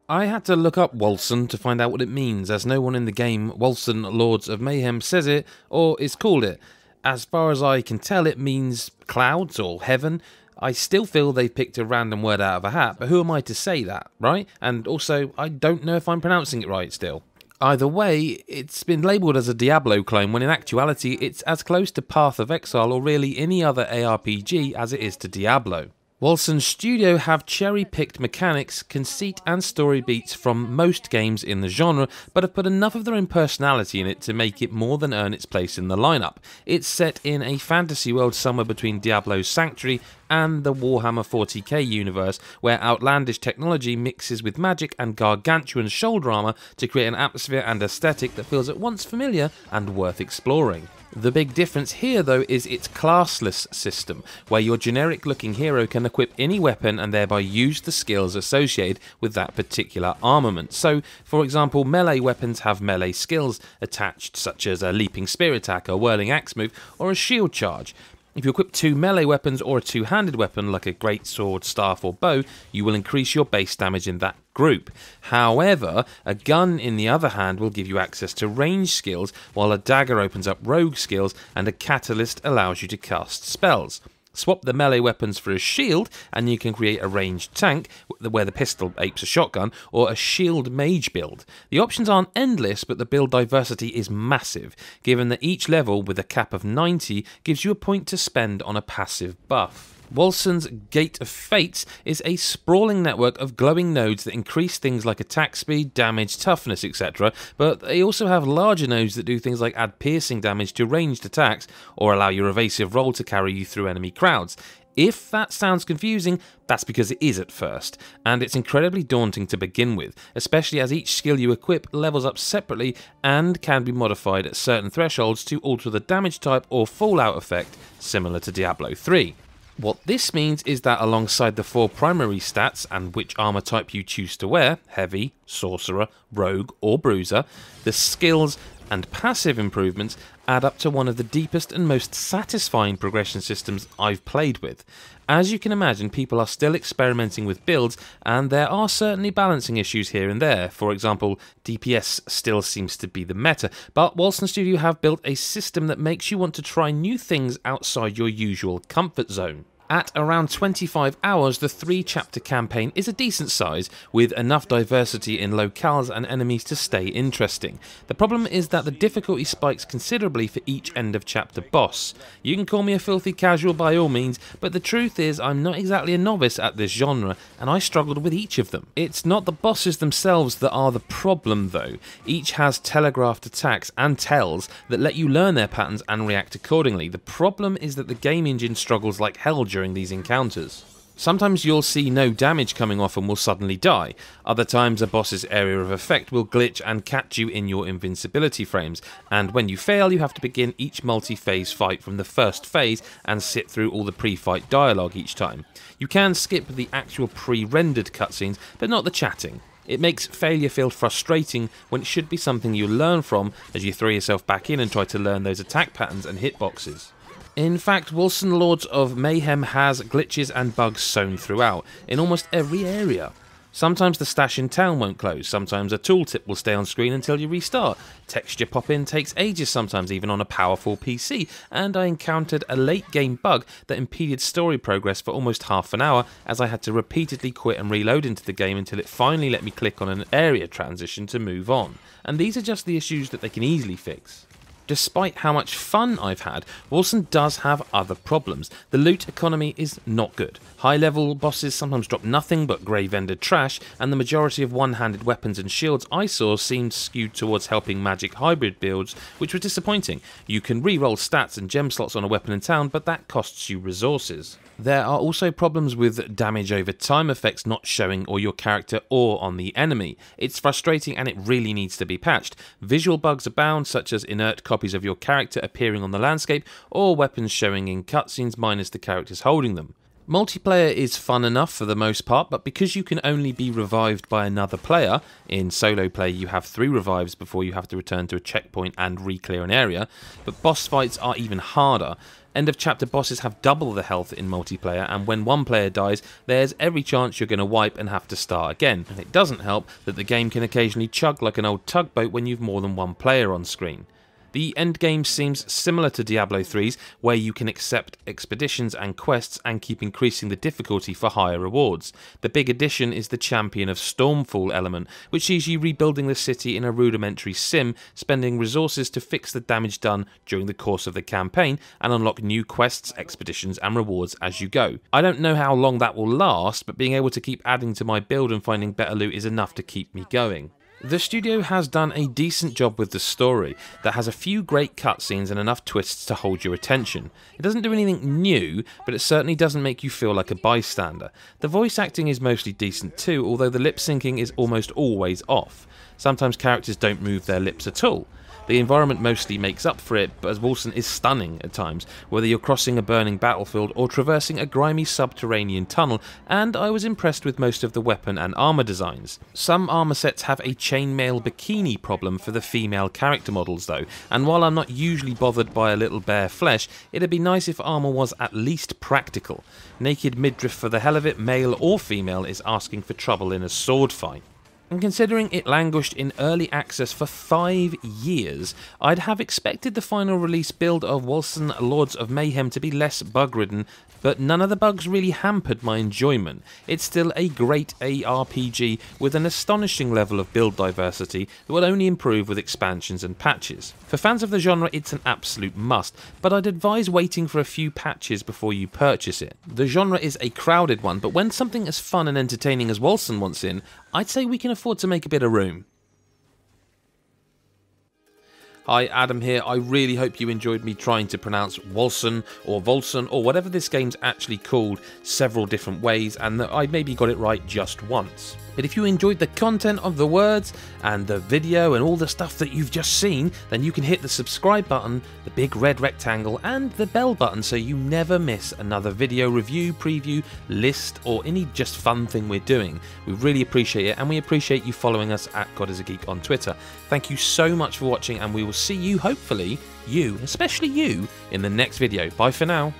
I had to look up Wolcen to find out what it means, as no one in the game Wolcen Lords of Mayhem says it or is called it. As far as I can tell, it means clouds or heaven. I still feel they've picked a random word out of a hat, but who am I to say that, right? And also, I don't know if I'm pronouncing it right still. Either way, it's been labelled as a Diablo clone when in actuality it's as close to Path of Exile or really any other ARPG as it is to Diablo. Wolcen's studio have cherry-picked mechanics, conceit and story beats from most games in the genre, but have put enough of their own personality in it to make it more than earn its place in the lineup. It's set in a fantasy world somewhere between Diablo's Sanctuary and the Warhammer 40k universe, where outlandish technology mixes with magic and gargantuan shoulder armour to create an atmosphere and aesthetic that feels at once familiar and worth exploring. The big difference here though is its classless system, where your generic looking hero can equip any weapon and thereby use the skills associated with that particular armament. So, for example, melee weapons have melee skills attached, such as a leaping spear attack, a whirling axe move, or a shield charge. If you equip two melee weapons or a two-handed weapon like a greatsword, staff or bow, you will increase your base damage in that group. However, a gun in the other hand will give you access to range skills, while a dagger opens up rogue skills and a catalyst allows you to cast spells. Swap the melee weapons for a shield and you can create a ranged tank where the pistol apes a shotgun, or a shield mage build. The options aren't endless, but the build diversity is massive, given that each level with a cap of 90 gives you a point to spend on a passive buff. Wolcen's Gate of Fates is a sprawling network of glowing nodes that increase things like attack speed, damage, toughness, etc., but they also have larger nodes that do things like add piercing damage to ranged attacks, or allow your evasive roll to carry you through enemy crowds. If that sounds confusing, that's because it is at first, and it's incredibly daunting to begin with, especially as each skill you equip levels up separately and can be modified at certain thresholds to alter the damage type or fallout effect, similar to Diablo 3. What this means is that alongside the four primary stats and which armour type you choose to wear, heavy, sorcerer, rogue or bruiser, the skills and passive improvements add up to one of the deepest and most satisfying progression systems I've played with. As you can imagine, people are still experimenting with builds, and there are certainly balancing issues here and there. For example, DPS still seems to be the meta, but Wolcen Studio have built a system that makes you want to try new things outside your usual comfort zone. At around 25 hours, the 3-chapter campaign is a decent size, with enough diversity in locales and enemies to stay interesting. The problem is that the difficulty spikes considerably for each end of chapter boss. You can call me a filthy casual by all means, but the truth is I'm not exactly a novice at this genre, and I struggled with each of them. It's not the bosses themselves that are the problem though. Each has telegraphed attacks and tells that let you learn their patterns and react accordingly. The problem is that the game engine struggles like hell during these encounters. Sometimes you'll see no damage coming off and will suddenly die. Other times a boss's area of effect will glitch and catch you in your invincibility frames, and when you fail you have to begin each multi-phase fight from the first phase and sit through all the pre-fight dialogue each time. You can skip the actual pre-rendered cutscenes, but not the chatting. It makes failure feel frustrating when it should be something you learn from as you throw yourself back in and try to learn those attack patterns and hitboxes. In fact, Wolcen Lords of Mayhem has glitches and bugs sown throughout, in almost every area. Sometimes the stash in town won't close, sometimes a tooltip will stay on screen until you restart, texture pop-in takes ages sometimes even on a powerful PC, and I encountered a late game bug that impeded story progress for almost half an hour as I had to repeatedly quit and reload into the game until it finally let me click on an area transition to move on. And these are just the issues that they can easily fix. Despite how much fun I've had, Wolcen does have other problems. The loot economy is not good. High-level bosses sometimes drop nothing but grey-vended trash, and the majority of one-handed weapons and shields I saw seemed skewed towards helping magic hybrid builds, which was disappointing. You can re-roll stats and gem slots on a weapon in town, but that costs you resources. There are also problems with damage over time effects not showing on your character or on the enemy. It's frustrating and it really needs to be patched. Visual bugs abound, such as inert copies of your character appearing on the landscape, or weapons showing in cutscenes minus the characters holding them. Multiplayer is fun enough for the most part, but because you can only be revived by another player, in solo play you have 3 revives before you have to return to a checkpoint and re-clear an area, but boss fights are even harder. End of chapter bosses have double the health in multiplayer, and when one player dies, there's every chance you're going to wipe and have to start again. And it doesn't help that the game can occasionally chug like an old tugboat when you've more than one player on screen. The endgame seems similar to Diablo 3's, where you can accept expeditions and quests and keep increasing the difficulty for higher rewards. The big addition is the Champion of Stormfall element, which sees you rebuilding the city in a rudimentary sim, spending resources to fix the damage done during the course of the campaign and unlock new quests, expeditions and rewards as you go. I don't know how long that will last, but being able to keep adding to my build and finding better loot is enough to keep me going. The studio has done a decent job with the story that has a few great cutscenes and enough twists to hold your attention. It doesn't do anything new, but it certainly doesn't make you feel like a bystander. The voice acting is mostly decent too, although the lip syncing is almost always off. Sometimes characters don't move their lips at all. The environment mostly makes up for it, but as Wolcen is stunning at times, whether you're crossing a burning battlefield or traversing a grimy subterranean tunnel, and I was impressed with most of the weapon and armour designs. Some armour sets have a chainmail bikini problem for the female character models though, and while I'm not usually bothered by a little bare flesh, it'd be nice if armour was at least practical. Naked midriff for the hell of it, male or female, is asking for trouble in a sword fight. And considering it languished in early access for 5 years, I'd have expected the final release build of Wolcen Lords of Mayhem to be less bug-ridden, but none of the bugs really hampered my enjoyment. It's still a great ARPG with an astonishing level of build diversity that will only improve with expansions and patches. For fans of the genre, it's an absolute must, but I'd advise waiting for a few patches before you purchase it. The genre is a crowded one, but when something as fun and entertaining as Wolcen wants in, I'd say we can afford to make a bit of room. Hi, Adam here. I really hope you enjoyed me trying to pronounce Wolcen or Wolcen or whatever this game's actually called several different ways, and that I maybe got it right just once. But if you enjoyed the content of the words and the video and all the stuff that you've just seen, then you can hit the subscribe button, the big red rectangle and the bell button so you never miss another video review, preview, list or any just fun thing we're doing. We really appreciate it, and we appreciate you following us at GodIsAGeek on Twitter. Thank you so much for watching, and we will see you, hopefully, especially you, in the next video. Bye for now.